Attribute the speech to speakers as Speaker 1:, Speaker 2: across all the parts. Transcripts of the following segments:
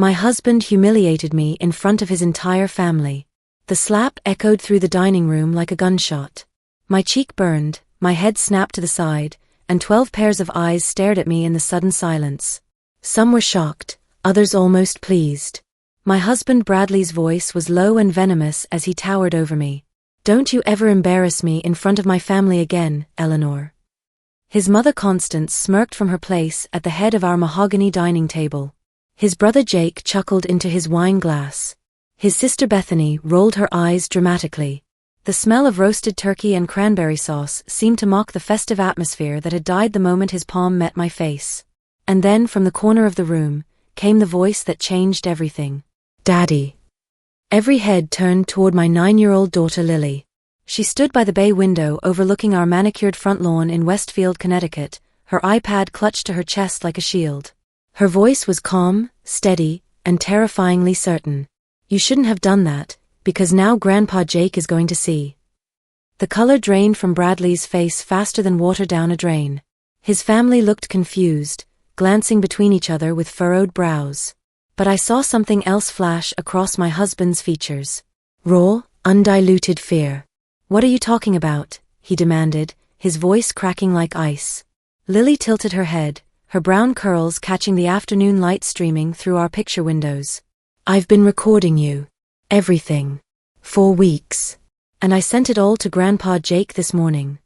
Speaker 1: My husband humiliated me in front of his entire family. The slap echoed through the dining room like a gunshot. My cheek burned, my head snapped to the side, and 12 pairs of eyes stared at me in the sudden silence. Some were shocked, others almost pleased. My husband Bradley's voice was low and venomous as he towered over me. "Don't you ever embarrass me in front of my family again, Eleanor." His mother Constance smirked from her place at the head of our mahogany dining table. His brother Jake chuckled into his wine glass. His sister Bethany rolled her eyes dramatically. The smell of roasted turkey and cranberry sauce seemed to mock the festive atmosphere that had died the moment his palm met my face. And then, from the corner of the room, came the voice that changed everything. "Daddy." Every head turned toward my 9-year-old daughter Lily. She stood by the bay window overlooking our manicured front lawn in Westfield, Connecticut, her iPad clutched to her chest like a shield. Her voice was calm, steady, and terrifyingly certain. "You shouldn't have done that, because now Grandpa Jake is going to see." The color drained from Bradley's face faster than water down a drain. His family looked confused, glancing between each other with furrowed brows. But I saw something else flash across my husband's features. Raw, undiluted fear. "What are you talking about?" he demanded, his voice cracking like ice. Lily tilted her head, her brown curls catching the afternoon light streaming through our picture windows. "I've been recording you. Everything. For weeks. And I sent it all to Grandpa Jake this morning."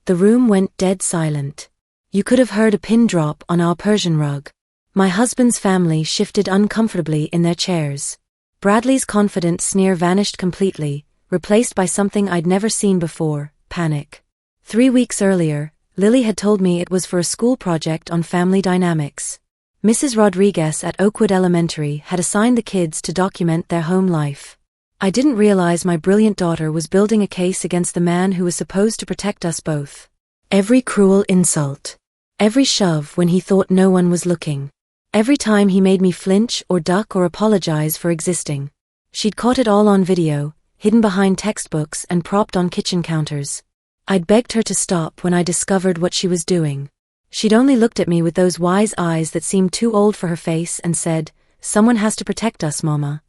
Speaker 1: The room went dead silent. You could have heard a pin drop on our Persian rug. My husband's family shifted uncomfortably in their chairs. Bradley's confident sneer vanished completely, replaced by something I'd never seen before, panic. 3 weeks earlier, Lily had told me it was for a school project on family dynamics. Mrs. Rodriguez at Oakwood Elementary had assigned the kids to document their home life. I didn't realize my brilliant daughter was building a case against the man who was supposed to protect us both. Every cruel insult. Every shove when he thought no one was looking. Every time he made me flinch or duck or apologize for existing. She'd caught it all on video, hidden behind textbooks and propped on kitchen counters. I'd begged her to stop when I discovered what she was doing. She'd only looked at me with those wise eyes that seemed too old for her face and said, "Someone has to protect us, Mama."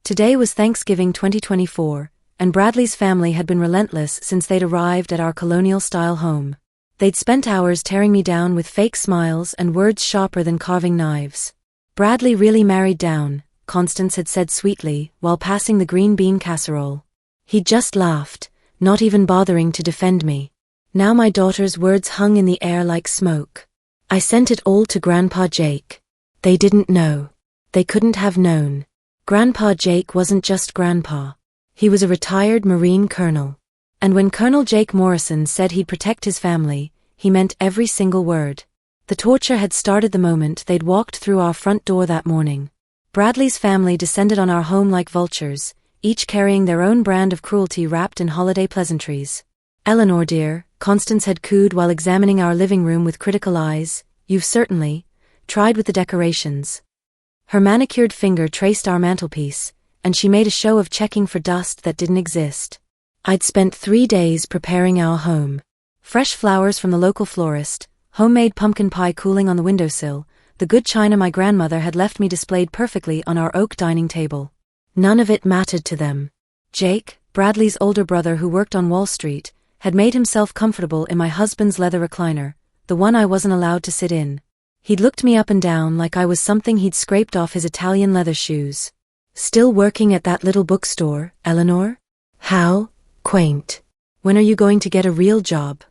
Speaker 1: Today was Thanksgiving 2024, and Bradley's family had been relentless since they'd arrived at our colonial-style home. They'd spent hours tearing me down with fake smiles and words sharper than carving knives. "Bradley really married down," Constance had said sweetly while passing the green bean casserole. He'd just laughed, not even bothering to defend me. Now my daughter's words hung in the air like smoke. "I sent it all to Grandpa Jake. They didn't know. They couldn't have known." Grandpa Jake wasn't just Grandpa. He was a retired Marine colonel. And when Colonel Jake Morrison said he'd protect his family, he meant every single word. The torture had started the moment they'd walked through our front door that morning. Bradley's family descended on our home like vultures, each carrying their own brand of cruelty wrapped in holiday pleasantries. "Eleanor dear," Constance had cooed while examining our living room with critical eyes, "you've certainly tried with the decorations." Her manicured finger traced our mantelpiece, and she made a show of checking for dust that didn't exist. I'd spent 3 days preparing our home. Fresh flowers from the local florist, homemade pumpkin pie cooling on the windowsill, the good china my grandmother had left me displayed perfectly on our oak dining table. None of it mattered to them. Jake, Bradley's older brother who worked on Wall Street, had made himself comfortable in my husband's leather recliner, the one I wasn't allowed to sit in. He'd looked me up and down like I was something he'd scraped off his Italian leather shoes. "Still working at that little bookstore, Eleanor? How quaint. When are you going to get a real job?"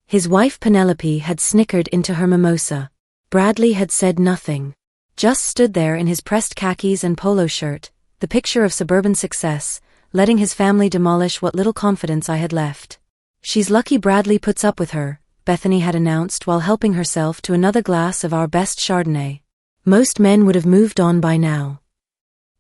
Speaker 1: His wife Penelope had snickered into her mimosa. Bradley had said nothing. Just stood there in his pressed khakis and polo shirt, the picture of suburban success, letting his family demolish what little confidence I had left. "She's lucky Bradley puts up with her," Bethany had announced while helping herself to another glass of our best Chardonnay. "Most men would have moved on by now."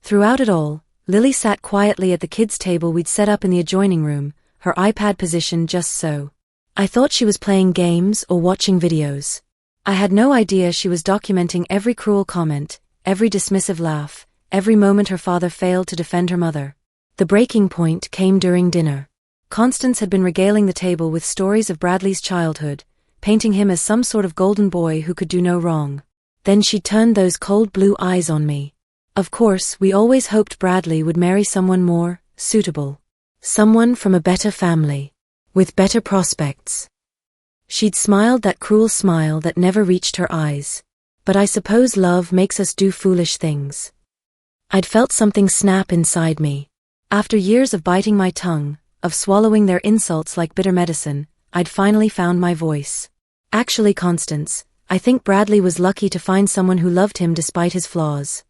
Speaker 1: Throughout it all, Lily sat quietly at the kids' table we'd set up in the adjoining room, her iPad positioned just so. I thought she was playing games or watching videos. I had no idea she was documenting every cruel comment, every dismissive laugh, every moment her father failed to defend her mother. The breaking point came during dinner. Constance had been regaling the table with stories of Bradley's childhood, painting him as some sort of golden boy who could do no wrong. Then she turned those cold blue eyes on me. Of course, we always hoped Bradley would marry someone more suitable. Someone from a better family. With better prospects. She'd smiled that cruel smile that never reached her eyes. But I suppose love makes us do foolish things. I'd felt something snap inside me. After years of biting my tongue, of swallowing their insults like bitter medicine, I'd finally found my voice. Actually, Constance, I think Bradley was lucky to find someone who loved him despite his flaws.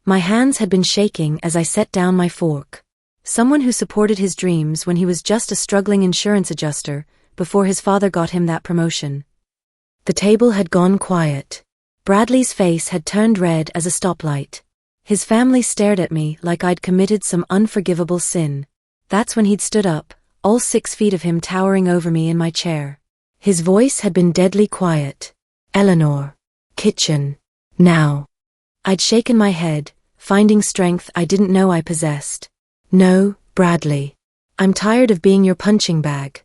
Speaker 1: My hands had been shaking as I set down my fork. Someone who supported his dreams when he was just a struggling insurance adjuster, before his father got him that promotion. The table had gone quiet. Bradley's face had turned red as a stoplight. His family stared at me like I'd committed some unforgivable sin. That's when he'd stood up, all 6 feet of him towering over me in my chair. His voice had been deadly quiet. Eleanor. Kitchen. Now. I'd shaken my head, finding strength I didn't know I possessed. No, Bradley. I'm tired of being your punching bag.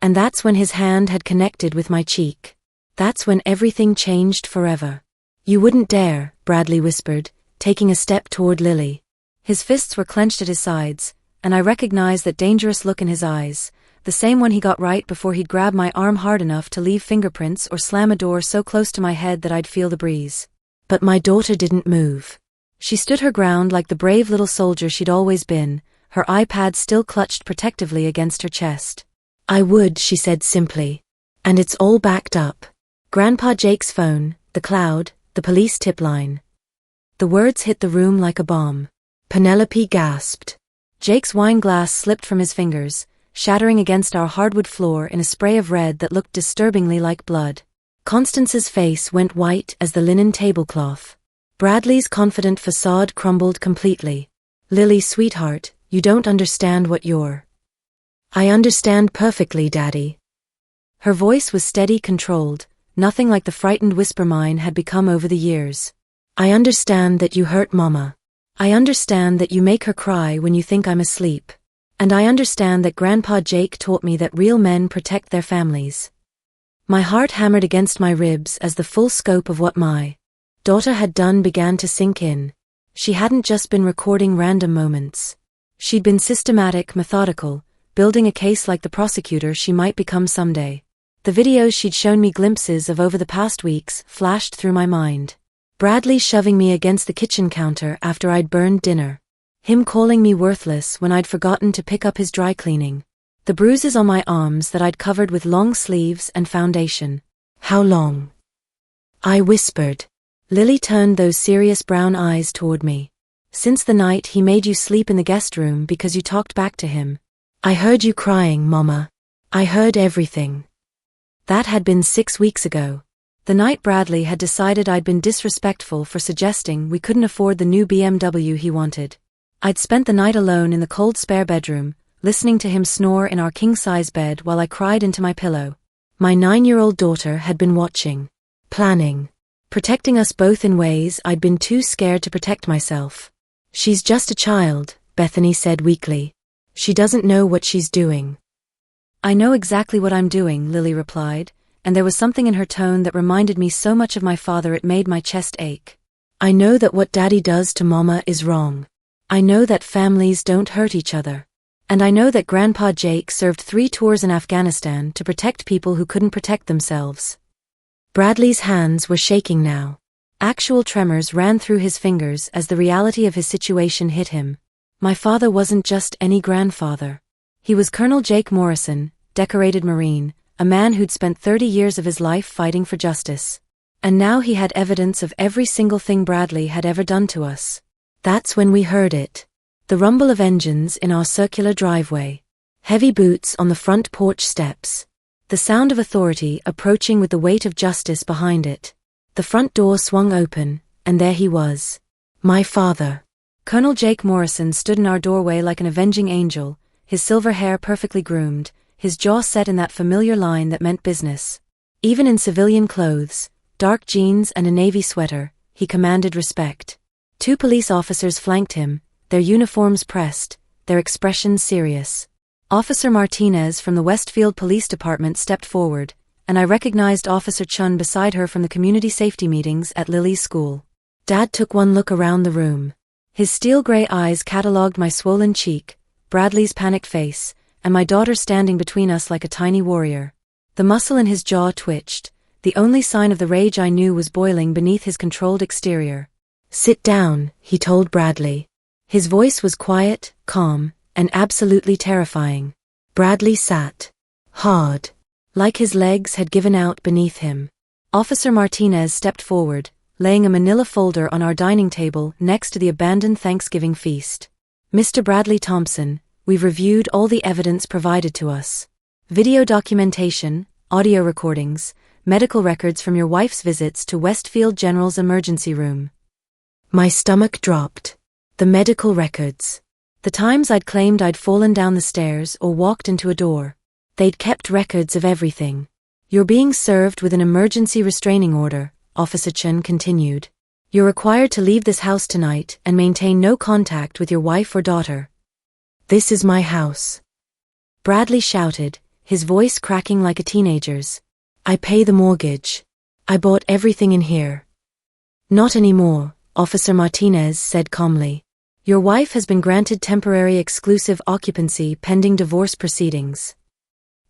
Speaker 1: And that's when his hand had connected with my cheek. That's when everything changed forever. You wouldn't dare, Bradley whispered, taking a step toward Lily. His fists were clenched at his sides, and I recognized that dangerous look in his eyes, the same one he got right before he'd grab my arm hard enough to leave fingerprints or slam a door so close to my head that I'd feel the breeze. But my daughter didn't move. She stood her ground like the brave little soldier she'd always been, her iPad still clutched protectively against her chest. I would, she said simply. And it's all backed up. Grandpa Jake's phone, the cloud, the police tip line. The words hit the room like a bomb. Penelope gasped. Jake's wine glass slipped from his fingers, shattering against our hardwood floor in a spray of red that looked disturbingly like blood. Constance's face went white as the linen tablecloth. Bradley's confident facade crumbled completely. Lily, sweetheart, you don't understand what you're. I understand perfectly, Daddy. Her voice was steady, controlled, nothing like the frightened whisper mine had become over the years. I understand that you hurt Mama. I understand that you make her cry when you think I'm asleep. And I understand that Grandpa Jake taught me that real men protect their families. My heart hammered against my ribs as the full scope of what my daughter had done began to sink in. She hadn't just been recording random moments. She'd been systematic, methodical, building a case like the prosecutor she might become someday. The videos she'd shown me glimpses of over the past weeks flashed through my mind. Bradley shoving me against the kitchen counter after I'd burned dinner. Him calling me worthless when I'd forgotten to pick up his dry cleaning. The bruises on my arms that I'd covered with long sleeves and foundation. How long? I whispered. Lily turned those serious brown eyes toward me. Since the night he made you sleep in the guest room because you talked back to him. I heard you crying, Mama. I heard everything. That had been 6 weeks ago. The night Bradley had decided I'd been disrespectful for suggesting we couldn't afford the new BMW he wanted. I'd spent the night alone in the cold spare bedroom, listening to him snore in our king-size bed while I cried into my pillow. My 9-year-old daughter had been watching, planning, protecting us both in ways I'd been too scared to protect myself. She's just a child, Bethany said weakly. She doesn't know what she's doing. I know exactly what I'm doing, Lily replied, and there was something in her tone that reminded me so much of my father it made my chest ache. I know that what Daddy does to Mama is wrong. I know that families don't hurt each other. And I know that Grandpa Jake served 3 tours in Afghanistan to protect people who couldn't protect themselves. Bradley's hands were shaking now. Actual tremors ran through his fingers as the reality of his situation hit him. My father wasn't just any grandfather. He was Colonel Jake Morrison, decorated Marine, a man who'd spent 30 years of his life fighting for justice. And now he had evidence of every single thing Bradley had ever done to us. That's when we heard it. The rumble of engines in our circular driveway. Heavy boots on the front porch steps. The sound of authority approaching with the weight of justice behind it. The front door swung open, and there he was. My father. Colonel Jake Morrison stood in our doorway like an avenging angel, his silver hair perfectly groomed, his jaw set in that familiar line that meant business. Even in civilian clothes, dark jeans and a navy sweater, he commanded respect. 2 police officers flanked him, their uniforms pressed, their expressions serious. Officer Martinez from the Westfield Police Department stepped forward, and I recognized Officer Chun beside her from the community safety meetings at Lily's school. Dad took one look around the room. His steel-gray eyes catalogued my swollen cheek, Bradley's panicked face, and my daughter standing between us like a tiny warrior. The muscle in his jaw twitched. The only sign of the rage I knew was boiling beneath his controlled exterior. "Sit down," he told Bradley. His voice was quiet, calm, and absolutely terrifying. Bradley sat. Hard. Like his legs had given out beneath him. Officer Martinez stepped forward, laying a manila folder on our dining table next to the abandoned Thanksgiving feast. "Mr. Bradley Thompson, we've reviewed all the evidence provided to us. Video documentation, audio recordings, medical records from your wife's visits to Westfield General's emergency room." My stomach dropped. The medical records. The times I'd claimed I'd fallen down the stairs or walked into a door. They'd kept records of everything. "You're being served with an emergency restraining order," Officer Chen continued. "You're required to leave this house tonight and maintain no contact with your wife or daughter." "This is my house," Bradley shouted, his voice cracking like a teenager's. "I pay the mortgage. I bought everything in here." "Not anymore," Officer Martinez said calmly. "Your wife has been granted temporary exclusive occupancy pending divorce proceedings."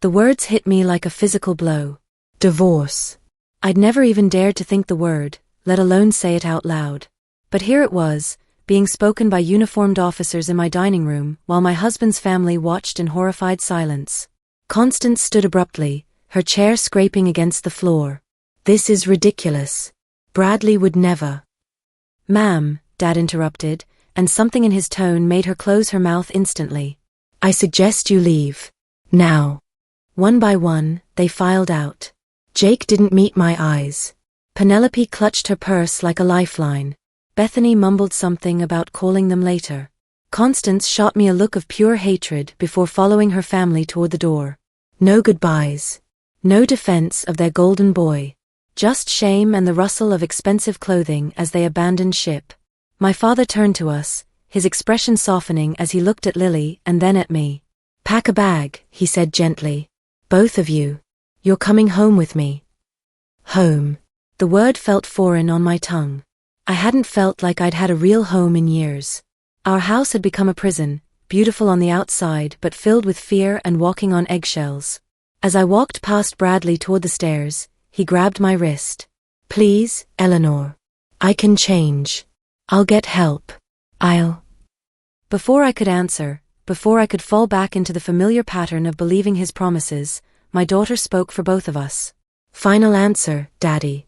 Speaker 1: The words hit me like a physical blow. Divorce. I'd never even dared to think the word, let alone say it out loud. But here it was, being spoken by uniformed officers in my dining room while my husband's family watched in horrified silence. Constance stood abruptly, her chair scraping against the floor. "This is ridiculous. Bradley would never." "Ma'am," Dad interrupted, and something in his tone made her close her mouth instantly. "I suggest you leave. Now." One by one, they filed out. Jake didn't meet my eyes. Penelope clutched her purse like a lifeline. Bethany mumbled something about calling them later. Constance shot me a look of pure hatred before following her family toward the door. No goodbyes. No defense of their golden boy. Just shame and the rustle of expensive clothing as they abandoned ship. My father turned to us, his expression softening as he looked at Lily and then at me. "Pack a bag," he said gently. "Both of you. You're coming home with me." Home. The word felt foreign on my tongue. I hadn't felt like I'd had a real home in years. Our house had become a prison, beautiful on the outside but filled with fear and walking on eggshells. As I walked past Bradley toward the stairs, he grabbed my wrist. "Please, Eleanor. I can change. I'll get help. I'll..." Before I could answer, before I could fall back into the familiar pattern of believing his promises, my daughter spoke for both of us. "Final answer, Daddy."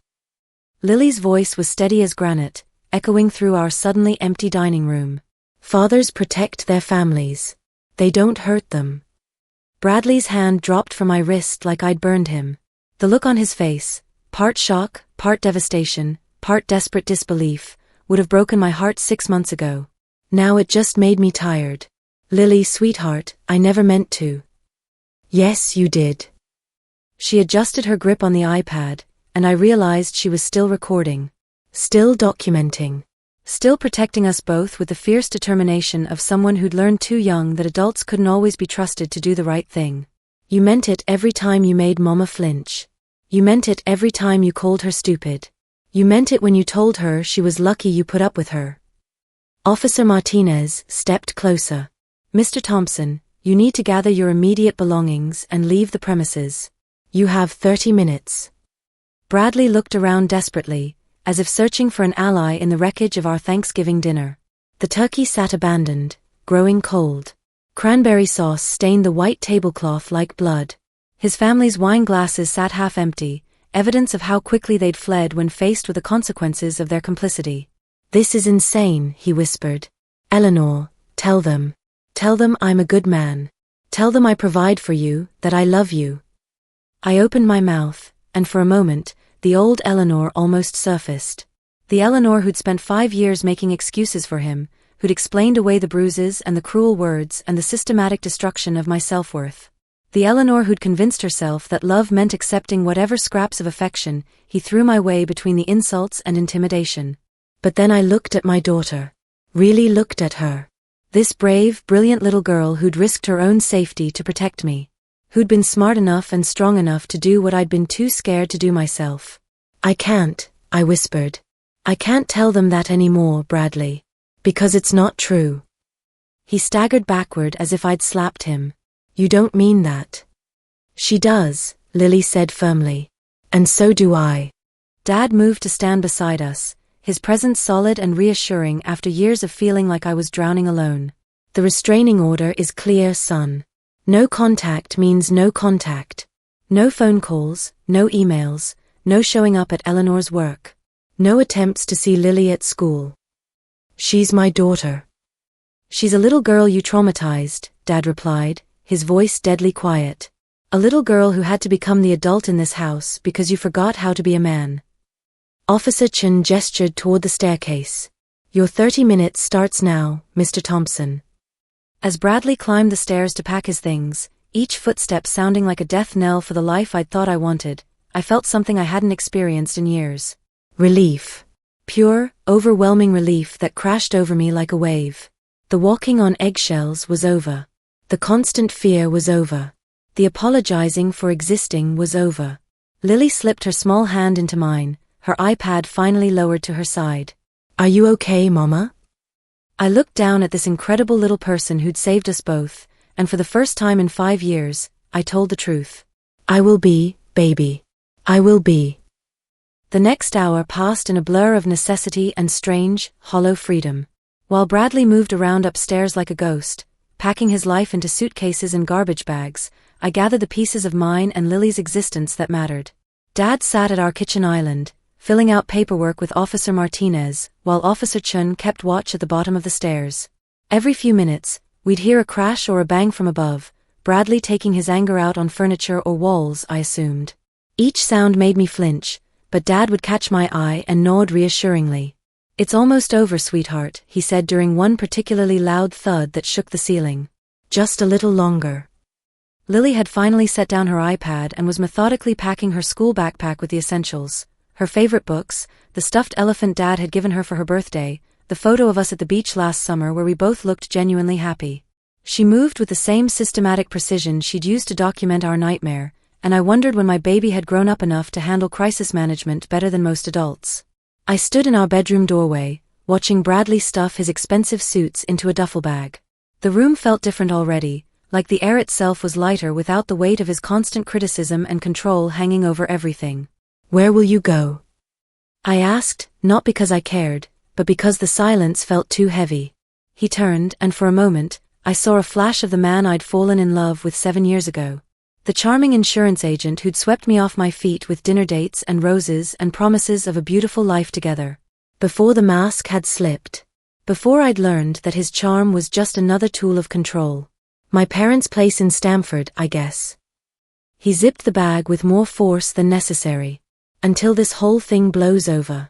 Speaker 1: Lily's voice was steady as granite, echoing through our suddenly empty dining room. "Fathers protect their families. They don't hurt them." Bradley's hand dropped from my wrist like I'd burned him. The look on his face, part shock, part devastation, part desperate disbelief, would have broken my heart 6 months ago. Now it just made me tired. "Lily, sweetheart, I never meant to." "Yes, you did." She adjusted her grip on the iPad, and I realized she was still recording. Still documenting. Still protecting us both with the fierce determination of someone who'd learned too young that adults couldn't always be trusted to do the right thing. "You meant it every time you made Mama flinch. You meant it every time you called her stupid. You meant it when you told her she was lucky you put up with her." Officer Martinez stepped closer. "Mr. Thompson, you need to gather your immediate belongings and leave the premises. You have 30 minutes. Bradley looked around desperately, as if searching for an ally in the wreckage of our Thanksgiving dinner. The turkey sat abandoned, growing cold. Cranberry sauce stained the white tablecloth like blood. His family's wine glasses sat half empty, evidence of how quickly they'd fled when faced with the consequences of their complicity. "This is insane," he whispered. "Eleanor, tell them. Tell them I'm a good man. Tell them I provide for you, that I love you." I opened my mouth, and for a moment, the old Eleanor almost surfaced. The Eleanor who'd spent 5 years making excuses for him, who'd explained away the bruises and the cruel words and the systematic destruction of my self-worth. The Eleanor who'd convinced herself that love meant accepting whatever scraps of affection he threw my way between the insults and intimidation. But then I looked at my daughter. Really looked at her. This brave, brilliant little girl who'd risked her own safety to protect me. who'd been smart enough and strong enough to do what I'd been too scared to do myself. I can't, I whispered. I can't tell them that anymore, Bradley. Because it's not true. He staggered backward as if I'd slapped him. You don't mean that. She does, Lily said firmly. And so do I. Dad moved to stand beside us, his presence solid and reassuring after years of feeling like I was drowning alone. The restraining order is clear, son. No contact means no contact. No phone calls, no emails, no showing up at Eleanor's work. No attempts to see Lily at school. She's my daughter. She's a little girl you traumatized, Dad replied, his voice deadly quiet. A little girl who had to become the adult in this house because you forgot how to be a man. Officer Chen gestured toward the staircase. Your 30 minutes starts now, Mr. Thompson. As Bradley climbed the stairs to pack his things, each footstep sounding like a death knell for the life I'd thought I wanted, I felt something I hadn't experienced in years. Relief. Pure, overwhelming relief that crashed over me like a wave. The walking on eggshells was over. The constant fear was over. The apologizing for existing was over. Lily slipped her small hand into mine, her iPad finally lowered to her side. Are you okay, Mama? I looked down at this incredible little person who'd saved us both, and for the first time in 5 years, I told the truth. I will be, baby. I will be. The next hour passed in a blur of necessity and strange, hollow freedom. While Bradley moved around upstairs like a ghost, packing his life into suitcases and garbage bags, I gathered the pieces of mine and Lily's existence that mattered. Dad sat at our kitchen island, filling out paperwork with Officer Martinez, while Officer Chun kept watch at the bottom of the stairs. Every few minutes, we'd hear a crash or a bang from above, Bradley taking his anger out on furniture or walls, I assumed. Each sound made me flinch, but Dad would catch my eye and nod reassuringly. It's almost over, sweetheart, he said during one particularly loud thud that shook the ceiling. Just a little longer. Lily had finally set down her iPad and was methodically packing her school backpack with the essentials. Her favorite books, the stuffed elephant Dad had given her for her birthday, the photo of us at the beach last summer where we both looked genuinely happy. She moved with the same systematic precision she'd used to document our nightmare, and I wondered when my baby had grown up enough to handle crisis management better than most adults. I stood in our bedroom doorway, watching Bradley stuff his expensive suits into a duffel bag. The room felt different already, like the air itself was lighter without the weight of his constant criticism and control hanging over everything. Where will you go? I asked, not because I cared, but because the silence felt too heavy. He turned, and for a moment, I saw a flash of the man I'd fallen in love with 7 years ago. The charming insurance agent who'd swept me off my feet with dinner dates and roses and promises of a beautiful life together. Before the mask had slipped. Before I'd learned that his charm was just another tool of control. My parents' place in Stamford, I guess. He zipped the bag with more force than necessary. Until this whole thing blows over.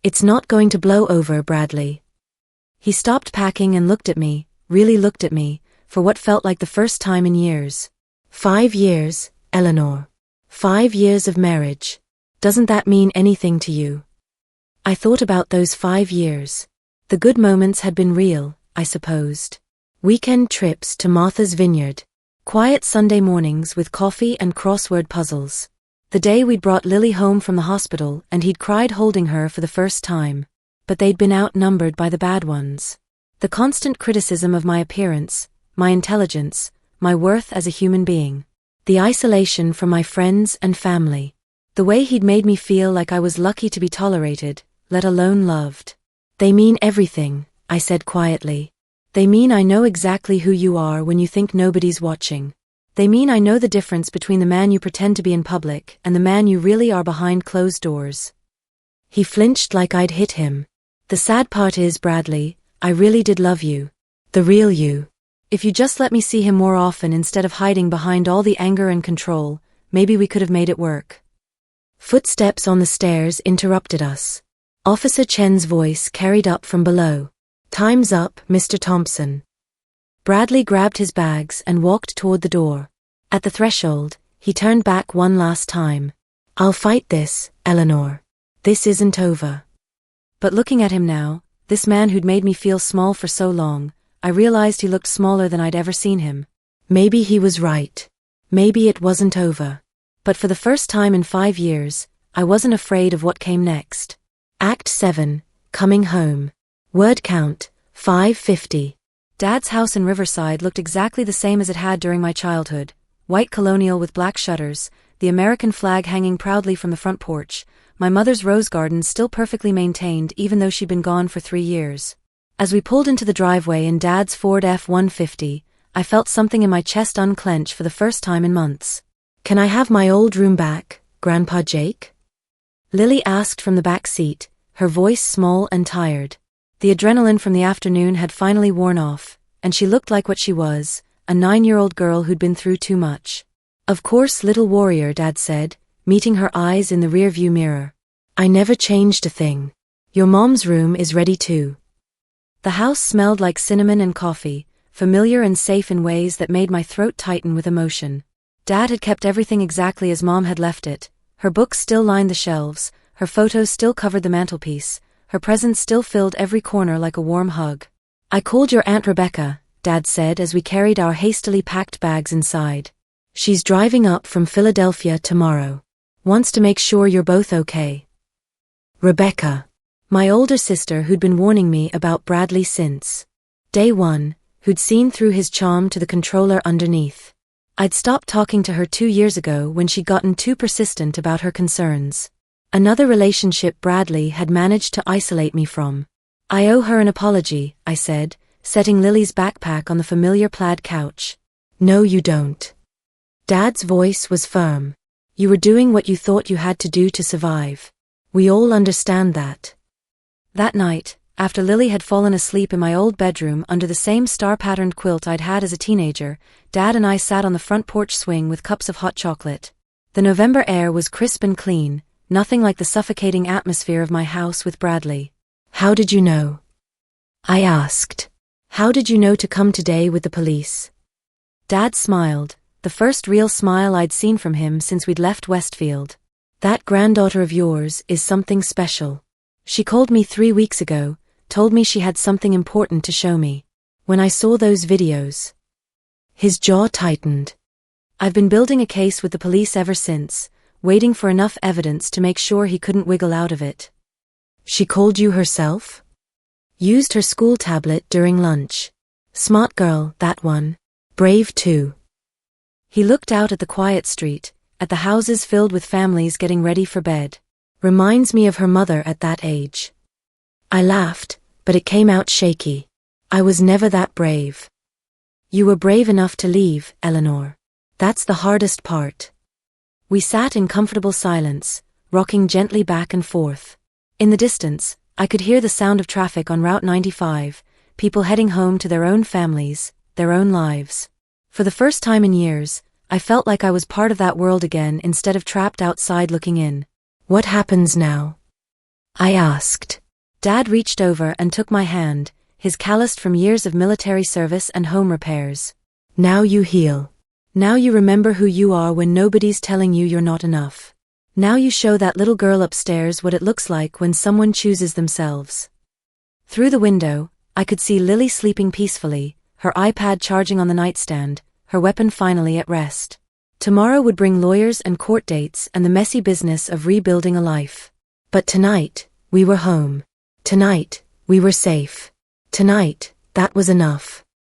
Speaker 1: It's not going to blow over, Bradley. He stopped packing and looked at me, really looked at me, for what felt like the first time in years. 5 years, Eleanor. 5 years of marriage. Doesn't that mean anything to you? I thought about those 5 years. The good moments had been real, I supposed. Weekend trips to Martha's Vineyard. Quiet Sunday mornings with coffee and crossword puzzles. The day we'd brought Lily home from the hospital and he'd cried holding her for the first time. But they'd been outnumbered by the bad ones. The constant criticism of my appearance, my intelligence, my worth as a human being. The isolation from my friends and family. The way he'd made me feel like I was lucky to be tolerated, let alone loved. They mean everything, I said quietly. They mean I know exactly who you are when you think nobody's watching. They mean I know the difference between the man you pretend to be in public and the man you really are behind closed doors. He flinched like I'd hit him. The sad part is, Bradley, I really did love you. The real you. If you just let me see him more often instead of hiding behind all the anger and control, maybe we could have made it work. Footsteps on the stairs interrupted us. Officer Chen's voice carried up from below. Time's up, Mr. Thompson. Bradley grabbed his bags and walked toward the door. At the threshold, he turned back one last time. I'll fight this, Eleanor. This isn't over. But looking at him now, this man who'd made me feel small for so long, I realized he looked smaller than I'd ever seen him. Maybe he was right. Maybe it wasn't over. But for the first time in 5 years, I wasn't afraid of what came next. Act 7, Coming Home. Word count, 550. Dad's house in Riverside looked exactly the same as it had during my childhood. White colonial with black shutters, the American flag hanging proudly from the front porch, my mother's rose garden still perfectly maintained even though she'd been gone for 3 years. As we pulled into the driveway in Dad's Ford F-150, I felt something in my chest unclench for the first time in months. "Can I have my old room back, Grandpa Jake?" Lily asked from the back seat, her voice small and tired. The adrenaline from the afternoon had finally worn off, and she looked like what she was, a 9-year-old girl who'd been through too much. "Of course, little warrior," Dad said, meeting her eyes in the rearview mirror. "I never changed a thing. Your mom's room is ready too." The house smelled like cinnamon and coffee, familiar and safe in ways that made my throat tighten with emotion. Dad had kept everything exactly as Mom had left it. Her books still lined the shelves, her photos still covered the mantelpiece, her presents still filled every corner like a warm hug. "I called your Aunt Rebecca," Dad said as we carried our hastily packed bags inside. "She's driving up from Philadelphia tomorrow. Wants to make sure you're both okay." Rebecca. My older sister who'd been warning me about Bradley since day one, who'd seen through his charm to the controller underneath. I'd stopped talking to her 2 years ago when she'd gotten too persistent about her concerns. Another relationship Bradley had managed to isolate me from. "I owe her an apology," I said, setting Lily's backpack on the familiar plaid couch. "No, you don't." Dad's voice was firm. "You were doing what you thought you had to do to survive. We all understand that." That night, after Lily had fallen asleep in my old bedroom under the same star-patterned quilt I'd had as a teenager, Dad and I sat on the front porch swing with cups of hot chocolate. The November air was crisp and clean, nothing like the suffocating atmosphere of my house with Bradley. "How did you know?" I asked. "How did you know to come today with the police?" Dad smiled, the first real smile I'd seen from him since we'd left Westfield. "That granddaughter of yours is something special. She called me 3 weeks ago, told me she had something important to show me. When I saw those videos..." His jaw tightened. "I've been building a case with the police ever since, waiting for enough evidence to make sure he couldn't wiggle out of it." "She called you herself?" "Used her school tablet during lunch. Smart girl, that one. Brave too." He looked out at the quiet street, at the houses filled with families getting ready for bed. "Reminds me of her mother at that age." I laughed, but it came out shaky. "I was never that brave." "You were brave enough to leave, Eleanor. That's the hardest part." We sat in comfortable silence, rocking gently back and forth. In the distance, I could hear the sound of traffic on Route 95, people heading home to their own families, their own lives. For the first time in years, I felt like I was part of that world again instead of trapped outside looking in. "What happens now?" I asked. Dad reached over and took my hand, his calloused from years of military service and home repairs. "Now you heal. Now you remember who you are when nobody's telling you you're not enough. Now you show that little girl upstairs what it looks like when someone chooses themselves." Through the window, I could see Lily sleeping peacefully, her iPad charging on the nightstand, her weapon finally at rest. Tomorrow would bring lawyers and court dates and the messy business of rebuilding a life. But tonight, we were home. Tonight, we were safe. Tonight, that was enough.